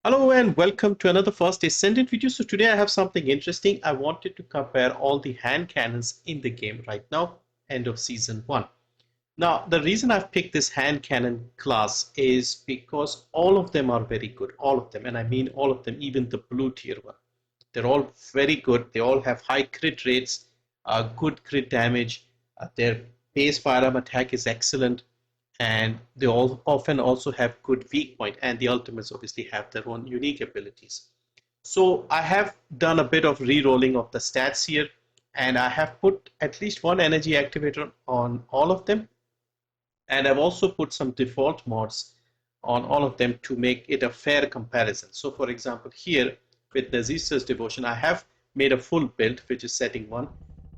Hello and welcome to another First Descendant video. So today I have something interesting. I wanted to compare all the hand cannons in the game right now, end of season 1. Now the reason I've picked this hand cannon class is because all of them are very good. All of them, and I mean all of them, even the blue tier one. They're all very good. They all have high crit rates, good crit damage. Their base firearm attack is excellent, and they all often also have good weak point, and the ultimates obviously have their own unique abilities. So I have done a bit of re-rolling of the stats here, and I have put at least one energy activator on all of them, and I've also put some default mods on all of them to make it a fair comparison. So for example, here with Naziestra's Devotion, I have made a full build, which is setting 1.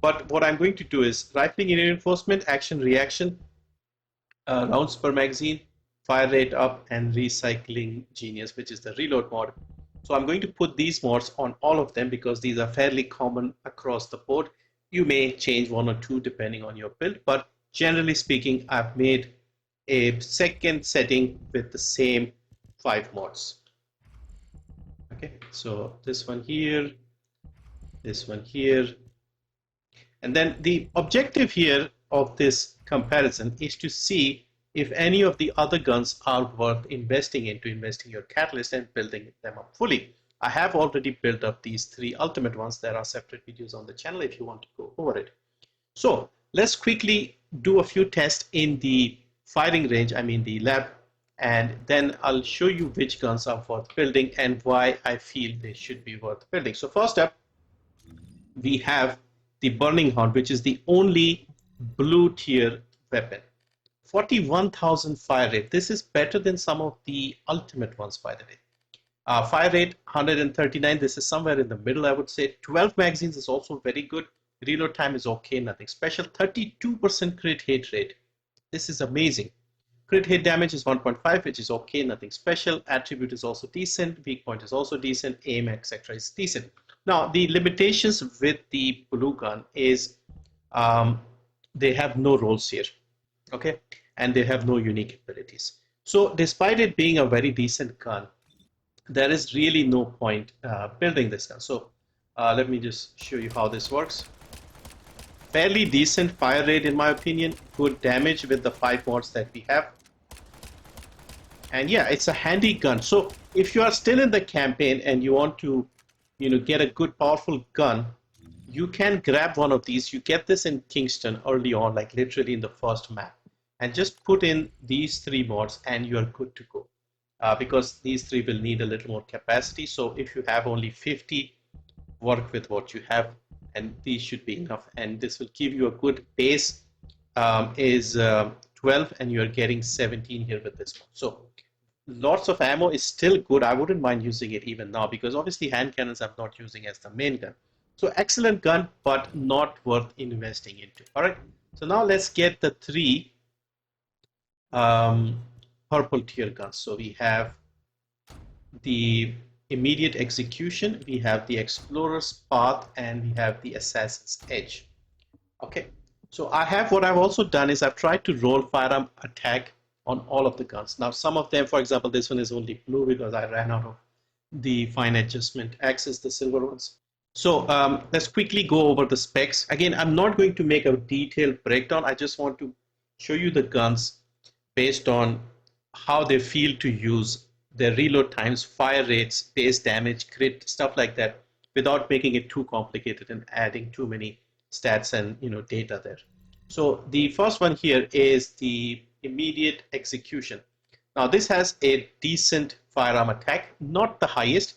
But what I'm going to do is rifling in reinforcement, action reaction, rounds per magazine, fire rate up, and recycling genius, which is the reload mod. So I'm going to put these mods on all of them because these are fairly common across the board. You may change one or two depending on your build, but generally speaking, I've made a second setting with the same 5 mods. Okay, so this one here, and then the objective here of this comparison is to see if any of the other guns are worth investing your catalyst and building them up fully. I have already built up these 3 ultimate ones. There are separate videos on the channel if you want to go over it. So let's quickly do a few tests in the firing range, I mean the lab, and then I'll show you which guns are worth building and why I feel they should be worth building. So first up, we have the Burning Hound, which is the only blue tier weapon. 41,000 fire rate. This is better than some of the ultimate ones, by the way. Fire rate 139. This is somewhere in the middle, I would say. 12 magazines is also very good. Reload time is okay, nothing special. 32% crit hit rate. This is amazing. Crit hit damage is 1.5, which is okay, nothing special. Attribute is also decent. Weak point is also decent. Aim, etc. is decent. Now, the limitations with the blue gun is they have no rolls here. Okay, and they have no unique abilities. So despite it being a very decent gun, there is really no point building this gun. So let me just show you how this works. Fairly decent fire rate in my opinion, good damage with the 5 mods that we have. And yeah, it's a handy gun. So if you are still in the campaign and you want to, get a good powerful gun, you can grab one of these. You get this in Kingston early on, like literally in the first map, and just put in these 3 mods and you're good to go. Because these 3 will need a little more capacity. So if you have only 50, work with what you have, and these should be enough. And this will give you a good base. Is 12, and you're getting 17 here with this one. So lots of ammo is still good. I wouldn't mind using it even now because obviously hand cannons I'm not using as the main gun. So excellent gun, but not worth investing into. All right. So now let's get the 3 purple tier guns. So we have the immediate execution, we have the explorer's path, and we have the assassin's edge. Okay. So what I've also done is I've tried to roll firearm attack on all of the guns. Now some of them, for example, this one is only blue because I ran out of the fine adjustment axis, the silver ones. So let's quickly go over the specs. Again, I'm not going to make a detailed breakdown. I just want to show you the guns based on how they feel to use, their reload times, fire rates, base damage, crit, stuff like that, without making it too complicated and adding too many stats and data there. So the first one here is the immediate execution. Now this has a decent firearm attack, not the highest.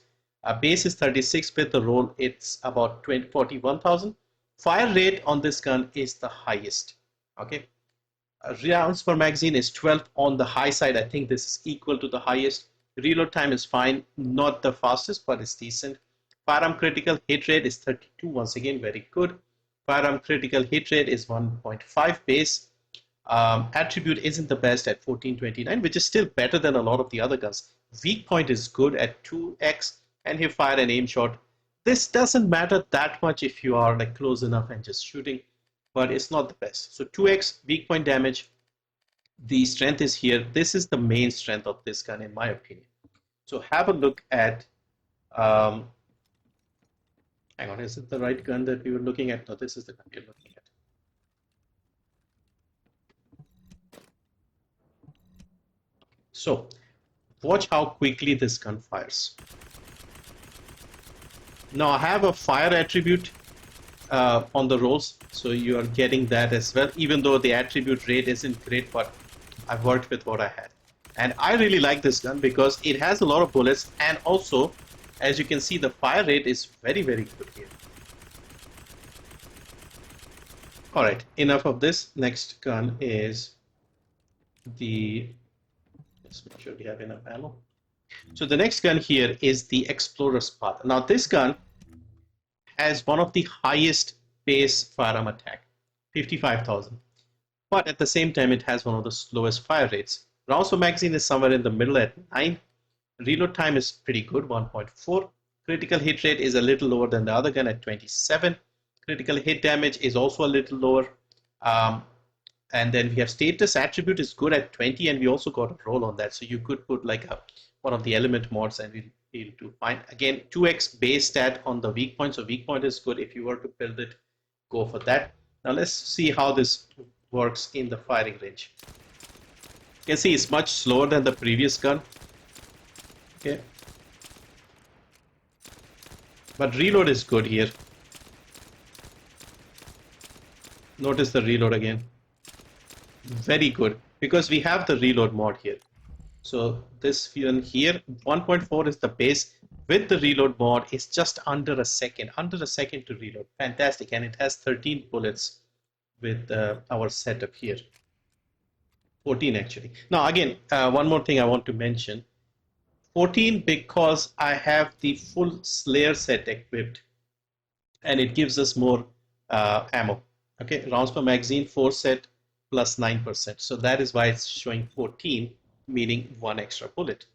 Base is 36, with the roll it's about 41,000. Fire rate on this gun is the highest. Okay, rounds per magazine is 12, on the high side. I think this is equal to the highest. Reload time is fine, not the fastest, but it's decent. Firearm critical hit rate is 32, once again very good. Firearm critical hit rate is 1.5 base. Attribute isn't the best at 1429, which is still better than a lot of the other guns. Weak point is good at 2x, and you fire an aim shot. This doesn't matter that much if you are like close enough and just shooting, but it's not the best. So 2x weak point damage. The strength is here. This is the main strength of this gun in my opinion. So have a look at, hang on, is it the right gun that we were looking at? No, this is the gun we're looking at. So watch how quickly this gun fires. Now I have a fire attribute on the rolls, so you are getting that as well, even though the attribute rate isn't great, but I've worked with what I had. And I really like this gun because it has a lot of bullets, and also, as you can see, the fire rate is very, very good here. Alright, enough of this. Next gun is the, let's make sure we have enough ammo. So the next gun here is the Explorer's Path. Now this gun has one of the highest base firearm attack, 55,000. But at the same time, it has one of the slowest fire rates. Rounds per magazine is somewhere in the middle at 9. Reload time is pretty good, 1.4. Critical hit rate is a little lower than the other gun at 27. Critical hit damage is also a little lower. And then we have status attribute is good at 20, and we also got a roll on that. So you could put like one of the element mods and we'll be able to find. Again, 2x base stat on the weak point. So weak point is good. If you were to build it, go for that. Now let's see how this works in the firing range. You can see it's much slower than the previous gun. Okay. But reload is good here. Notice the reload again. Very good, because we have the reload mod here. So this one here, 1.4 is the base. With the reload mod, it's just under a second to reload. Fantastic, and it has 13 bullets with our setup here. 14 actually. Now again, one more thing I want to mention. 14 because I have the full Slayer set equipped, and it gives us more ammo. Okay, rounds per magazine, 4 set plus 9%. So that is why it's showing 14, meaning 1 extra bullet.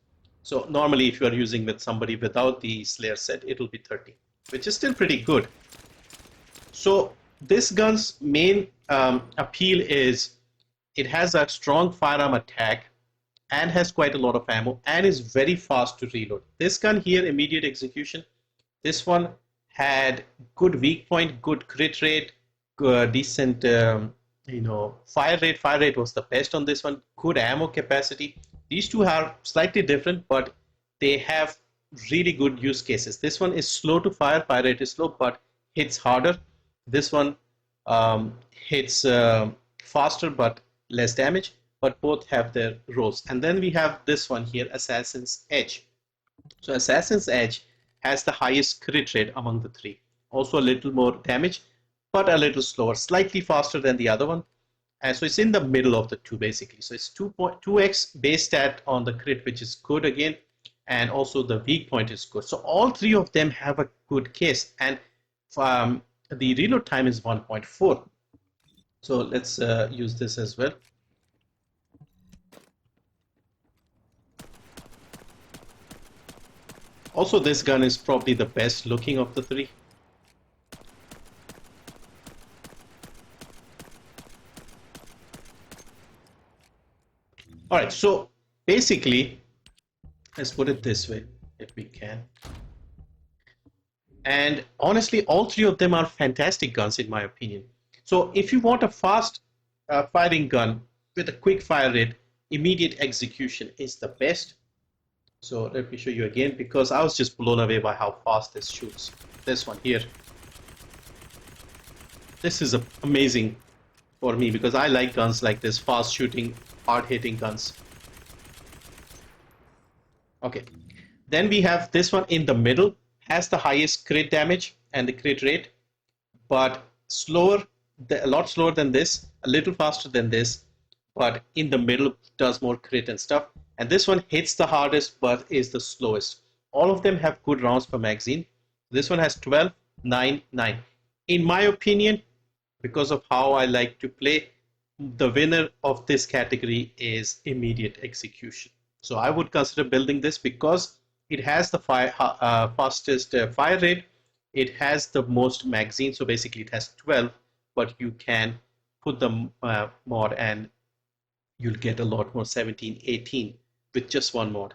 So normally if you are using with somebody without the Slayer set, it will be 30, which is still pretty good. So this gun's main appeal is it has a strong firearm attack and has quite a lot of ammo and is very fast to reload. This gun here, immediate execution, this one had good weak point, good crit rate, decent fire rate. Fire rate was the best on this one. Good ammo capacity. These two are slightly different, but they have really good use cases. This one is slow to fire. Fire rate is slow, but hits harder. This one hits faster, but less damage. But both have their roles. And then we have this one here, Assassin's Edge. So Assassin's Edge has the highest crit rate among the three. Also a little more damage, but a little slower, slightly faster than the other one. And so it's in the middle of the two basically. So it's 2x base stat on the crit, which is good again, and also the weak point is good. So all three of them have a good case, and the reload time is 1.4. So let's use this as well. Also, this gun is probably the best looking of the three. All right, so basically, let's put it this way, if we can. And honestly, all three of them are fantastic guns in my opinion. So if you want a fast firing gun with a quick fire rate, immediate execution is the best. So let me show you again, because I was just blown away by how fast this shoots. This one here. This is amazing for me because I like guns like this, fast shooting, hard hitting guns. Okay, then we have this one in the middle, has the highest crit damage and the crit rate, but slower, a lot slower than this, a little faster than this, but in the middle does more crit and stuff. And this one hits the hardest but is the slowest. All of them have good rounds per magazine. This one has 12, 9, 9. In my opinion, because of how I like to play, the winner of this category is immediate execution. So I would consider building this because it has the fastest fire rate. It has the most magazines. So basically it has 12, but you can put the mod and you'll get a lot more, 17, 18 with just one mod.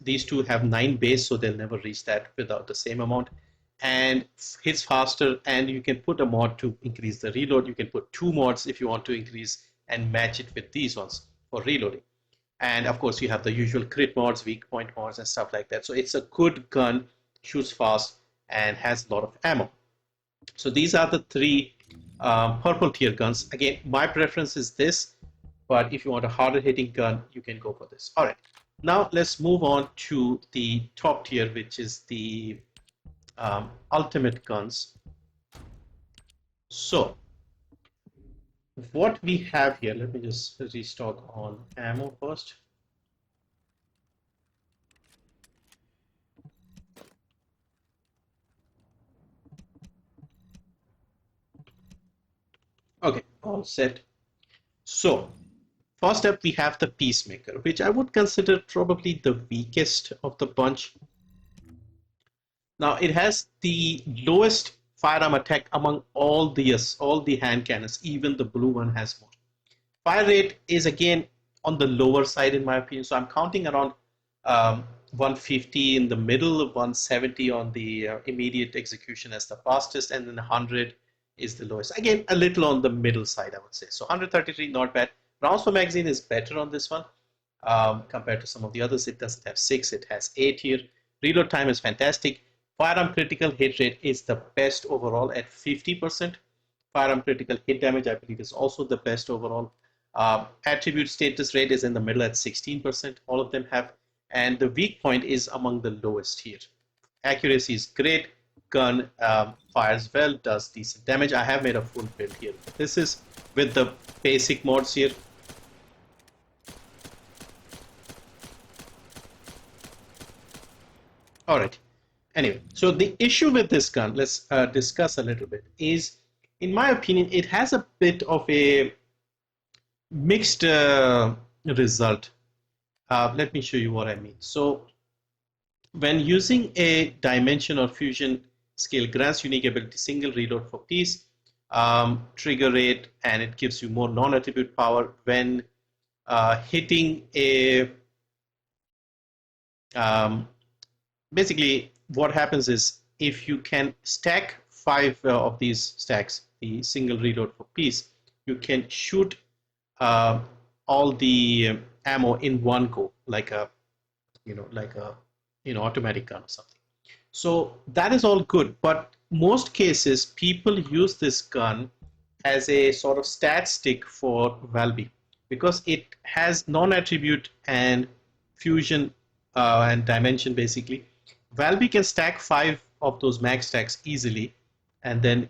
these two have 9 base, so they'll never reach that without the same amount. And hits faster, and you can put a mod to increase the reload. You can put 2 mods if you want to increase and match it with these ones for reloading. And of course, you have the usual crit mods, weak point mods, and stuff like that. So it's a good gun, shoots fast, and has a lot of ammo. So these are the 3 purple tier guns. Again, my preference is this, but if you want a harder hitting gun, you can go for this. All right, now let's move on to the top tier, which is the ultimate guns. So what we have here, let me just restock on ammo first. Okay, all set. So first up, we have the Peacemaker, which I would consider probably the weakest of the bunch. Now it has the lowest firearm attack among all the hand cannons. Even the blue one has more. Fire rate is again on the lower side in my opinion. So I'm counting around 150 in the middle, 170 on the immediate execution as the fastest, and then 100 is the lowest. Again, a little on the middle side, I would say. So 133, not bad. Rounds per magazine is better on this one compared to some of the others. It doesn't have 6, it has 8 here. Reload time is fantastic. Firearm critical hit rate is the best overall at 50%. Firearm critical hit damage, I believe, is also the best overall. Attribute status rate is in the middle at 16%. All of them have. And the weak point is among the lowest here. Accuracy is great. Gun fires well, does decent damage. I have made a full build here. This is with the basic mods here. All right. Anyway, so the issue with this gun, let's discuss a little bit, is, in my opinion, it has a bit of a mixed result. Let me show you what I mean. So when using a dimension or fusion skill, grants unique ability, single reload for peace, trigger rate, and it gives you more non-attribute power when hitting a basically what happens is, if you can stack 5 of these stacks, the single reload for peace, you can shoot all the ammo in one go, like a automatic gun or something. So that is all good, but most cases people use this gun as a sort of stat stick for Valby because it has non-attribute and fusion and dimension basically. Valby can stack 5 of those max stacks easily, and then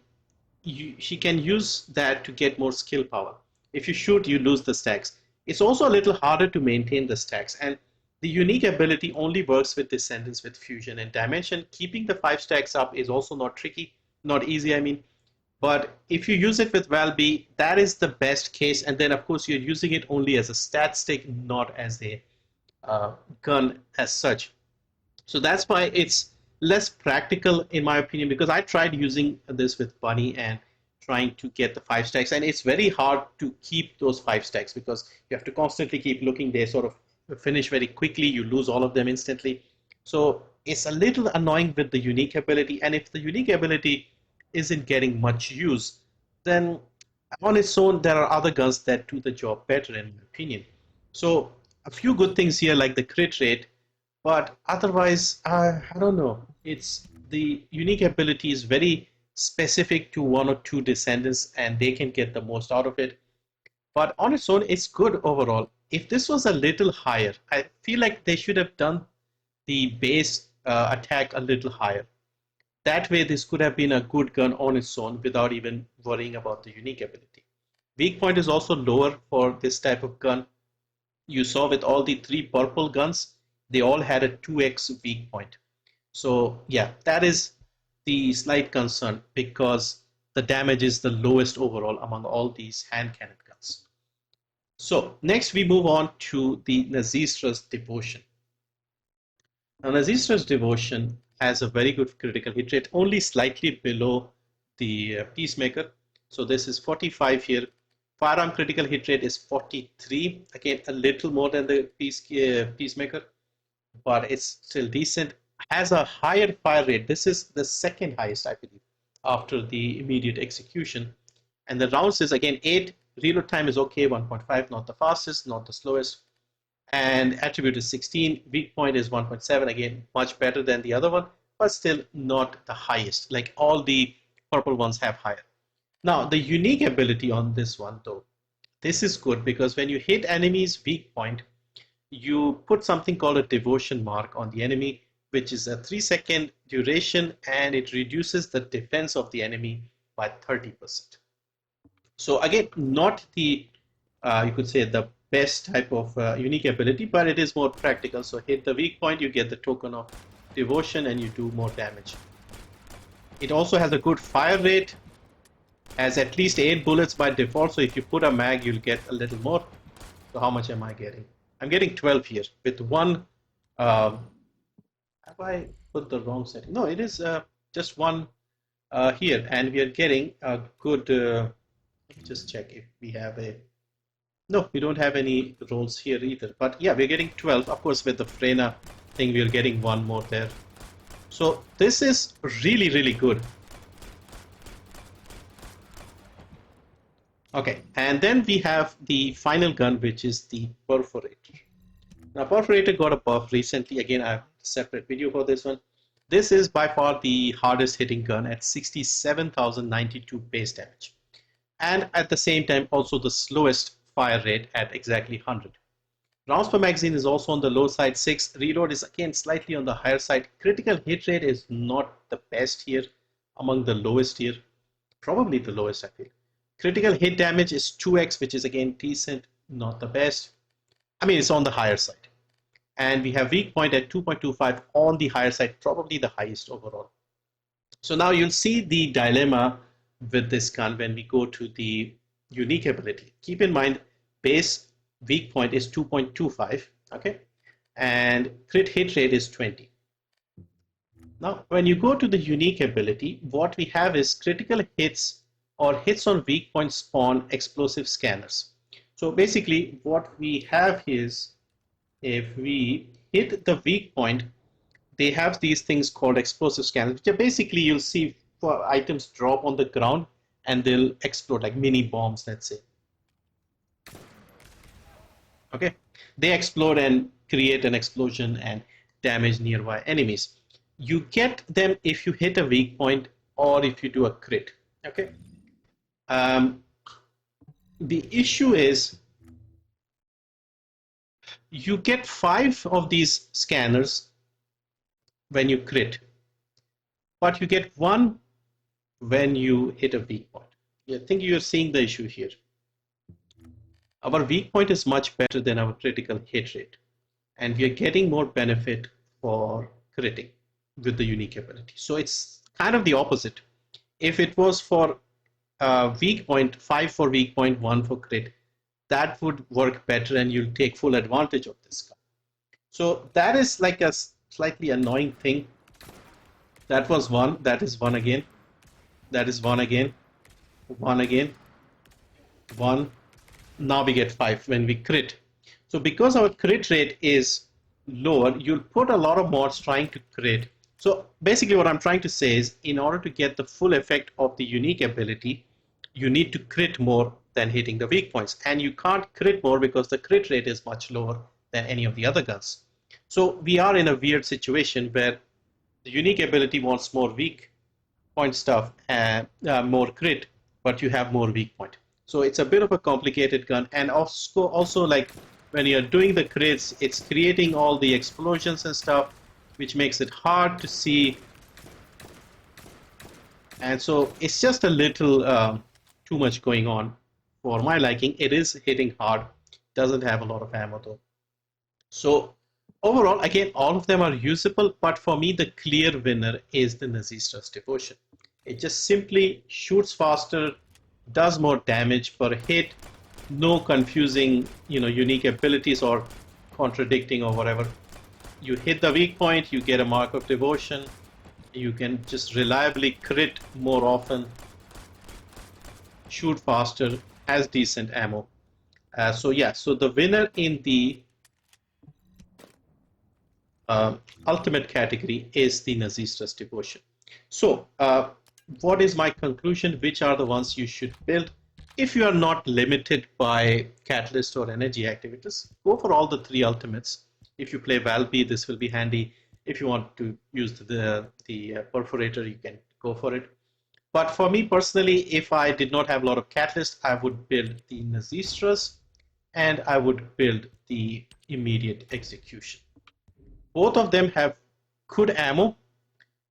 she can use that to get more skill power. If you shoot, you lose the stacks. It's also a little harder to maintain the stacks, and the unique ability only works with Descendants with fusion and dimension. Keeping the 5 stacks up is also not easy, I mean. But if you use it with Valby, that is the best case, and then of course you're using it only as a stat stick, not as a gun as such. So that's why it's less practical in my opinion, because I tried using this with Bunny and trying to get the 5 stacks, and it's very hard to keep those 5 stacks because you have to constantly keep looking. They sort of finish very quickly, you lose all of them instantly. So it's a little annoying with the unique ability, and if the unique ability isn't getting much use, then on its own there are other guns that do the job better in my opinion. So a few good things here like the crit rate, but otherwise I don't know. It's the unique ability is very specific to 1 or 2 Descendants and they can get the most out of it, but on its own it's good overall. If this was a little higher, I feel like they should have done the base attack a little higher. That way this could have been a good gun on its own without even worrying about the unique ability. Weak point is also lower for this type of gun. You saw with all the 3 purple guns, they all had a 2x weak point. So yeah, that is the slight concern because the damage is the lowest overall among all these hand cannon guns. So next we move on to the Naziestra's Devotion. Now Naziestra's Devotion has a very good critical hit rate, only slightly below the Peacemaker. So this is 45 here. Firearm critical hit rate is 43, again a little more than the Peacemaker. but it's still decent. Has a higher fire rate. This is the second highest, I believe, after the immediate execution. And the rounds is again 8. Reload time is okay, 1.5, not the fastest, not the slowest. And attribute is 16. Weak point is 1.7. Again, much better than the other one, but still not the highest. Like all the purple ones have higher. Now, the unique ability on this one, though, this is good because when you hit enemy's weak point, you put something called a devotion mark on the enemy, which is a 3-second duration, and it reduces the defense of the enemy by 30%. So again, not the, you could say the best type of unique ability, but it is more practical. So hit the weak point, you get the token of devotion, and you do more damage. It also has a good fire rate, has at least 8 bullets by default. So if you put a mag, you'll get a little more. So how much am I getting? I'm getting 12 here with one. Have I put the wrong setting? No, it is just one here, and we are getting a good. Just check if we have a. No, we don't have any rolls here either. But yeah, we're getting 12. Of course, with the Frena thing, we're getting one more there. So this is really, really good. Okay, and then we have the final gun, which is the Perforator. Now, Perforator got a buff recently. Again, I have a separate video for this one. This is by far the hardest hitting gun at 67,092 base damage. And at the same time, also the slowest fire rate at exactly 100. Rounds per magazine is also on the low side, 6. Reload is again slightly on the higher side. Critical hit rate is not the best here, among the lowest here. Probably the lowest, I feel. Critical hit damage is 2x, which is again decent, not the best. I mean, it's on the higher side. And we have weak point at 2.25 on the higher side, probably the highest overall. So now you'll see the dilemma with this gun when we go to the unique ability. Keep in mind, base weak point is 2.25, okay? And crit hit rate is 20. Now, when you go to the unique ability, what we have is critical hits or hits on weak point spawn explosive scanners. So basically what we have is, if we hit the weak point, they have these things called explosive scanners, which are basically, you'll see for items drop on the ground and they'll explode like mini bombs, let's say. Okay, they explode and create an explosion and damage nearby enemies. You get them if you hit a weak point or if you do a crit. Okay. The issue is you get 5 of these scanners when you crit, but you get 1 when you hit a weak point. I think you're seeing the issue here. Our weak point is much better than our critical hit rate, and we are getting more benefit for critting with the unique ability. So it's kind of the opposite. If it was for weak point, 5 for weak point, 1 for crit, that would work better and you'll take full advantage of this gun. So that is like a slightly annoying thing. That was 1, that is 1 again, that is 1 again, 1 again, 1. Now we get 5 when we crit. So because our crit rate is lower, you'll put a lot of mods trying to crit. So basically what I'm trying to say is, in order to get the full effect of the unique ability, you need to crit more than hitting the weak points. And you can't crit more because the crit rate is much lower than any of the other guns. So we are in a weird situation where the unique ability wants more weak point stuff and more crit, but you have more weak point. So it's a bit of a complicated gun. And also like when you're doing the crits, it's creating all the explosions and stuff, which makes it hard to see. And so it's just a little too much going on for my liking. It is hitting hard, doesn't have a lot of ammo though. So overall, again, all of them are usable, but for me, the clear winner is the Naziestra's Devotion. It just simply shoots faster, does more damage per hit, no confusing, unique abilities or contradicting or whatever. You hit the weak point, you get a mark of devotion, you can just reliably crit more often, shoot faster, has decent ammo. So yeah, so the winner in the ultimate category is the Naziestra's Devotion. So what is my conclusion? Which are the ones you should build? If you are not limited by catalyst or energy activators, go for all the three ultimates. If you play Valby, this will be handy. If you want to use the Perforator, you can go for it. But for me personally, if I did not have a lot of catalyst, I would build the Naziestras and I would build the immediate execution. Both of them have good ammo,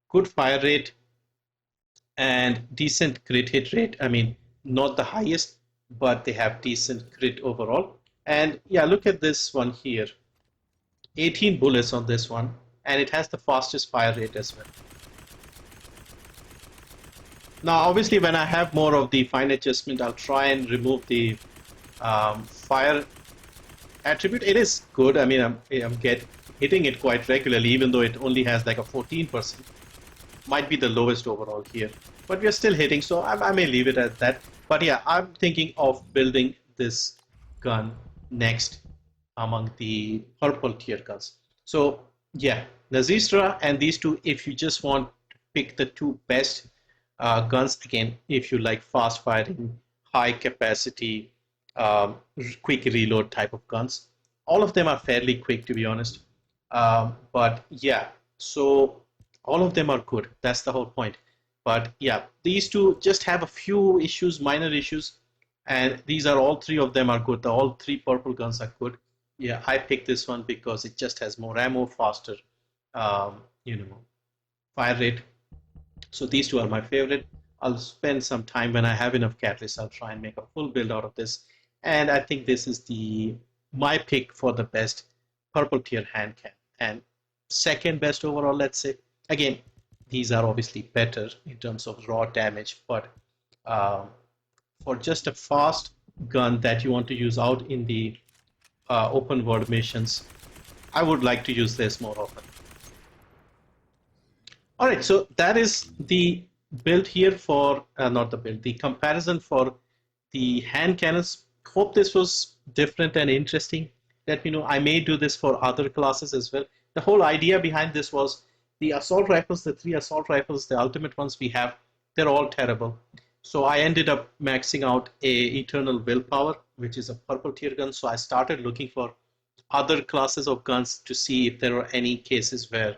good fire rate, and decent crit hit rate. I mean, not the highest, but they have decent crit overall. And yeah, look at this one here. 18 bullets on this one, and it has the fastest fire rate as well. Now, obviously, when I have more of the fine adjustment, I'll try and remove the fire attribute. It is good. I mean, I'm hitting it quite regularly, even though it only has like a 14%. Might be the lowest overall here, but we are still hitting, so I may leave it at that. But yeah, I'm thinking of building this gun next among the purple tier guns. So yeah, Naziestra and these two, if you just want to pick the two best guns, again, if you like fast firing, high capacity, quick reload type of guns, all of them are fairly quick, to be honest. But yeah, so all of them are good. That's the whole point. But yeah, these two just have a few issues, minor issues, and these are all three of them are good. All three purple guns are good. Yeah, I picked this one because it just has more ammo, faster, fire rate. So these two are my favorite. I'll spend some time when I have enough catalysts. I'll try and make a full build out of this. And I think this is my pick for the best purple tier hand cannon. And second best overall, let's say. Again, these are obviously better in terms of raw damage, but for just a fast gun that you want to use out in the open world missions, I would like to use this more often. All right, so that is the build here for, not the build, the comparison for the hand cannons. Hope this was different and interesting. Let me know. I may do this for other classes as well. The whole idea behind this was the assault rifles, the three assault rifles, the ultimate ones we have, they're all terrible. So I ended up maxing out a Eternal Willpower, which is a purple tier gun. So I started looking for other classes of guns to see if there were any cases where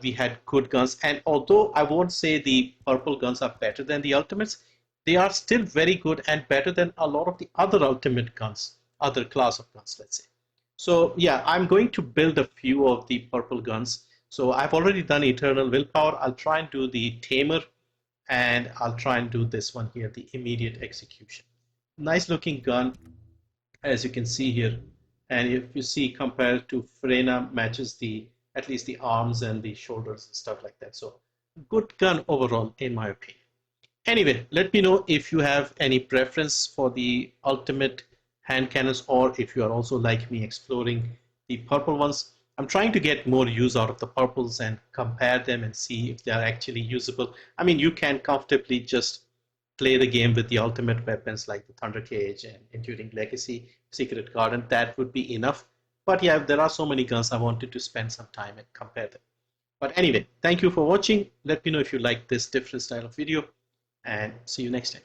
we had good guns. And although I won't say the purple guns are better than the ultimates, they are still very good and better than a lot of the other ultimate guns, other class of guns, let's say. So yeah, I'm going to build a few of the purple guns. So I've already done Eternal Willpower. I'll try and do the Tamer, and I'll try and do this one here, the Immediate Execution. Nice looking gun, as you can see here. And if you see, compared to Freyna, matches at least the arms and the shoulders and stuff like that. So good gun overall, in my opinion. Anyway, let me know if you have any preference for the ultimate hand cannons, or if you are also like me exploring the purple ones. I'm trying to get more use out of the purples and compare them and see if they are actually usable. I mean, you can comfortably just play the game with the ultimate weapons like the Thunder Cage and Enduring Legacy, Secret Garden. That would be enough. But yeah, there are so many guns, I wanted to spend some time and compare them. But anyway, thank you for watching. Let me know if you like this different style of video, and see you next time.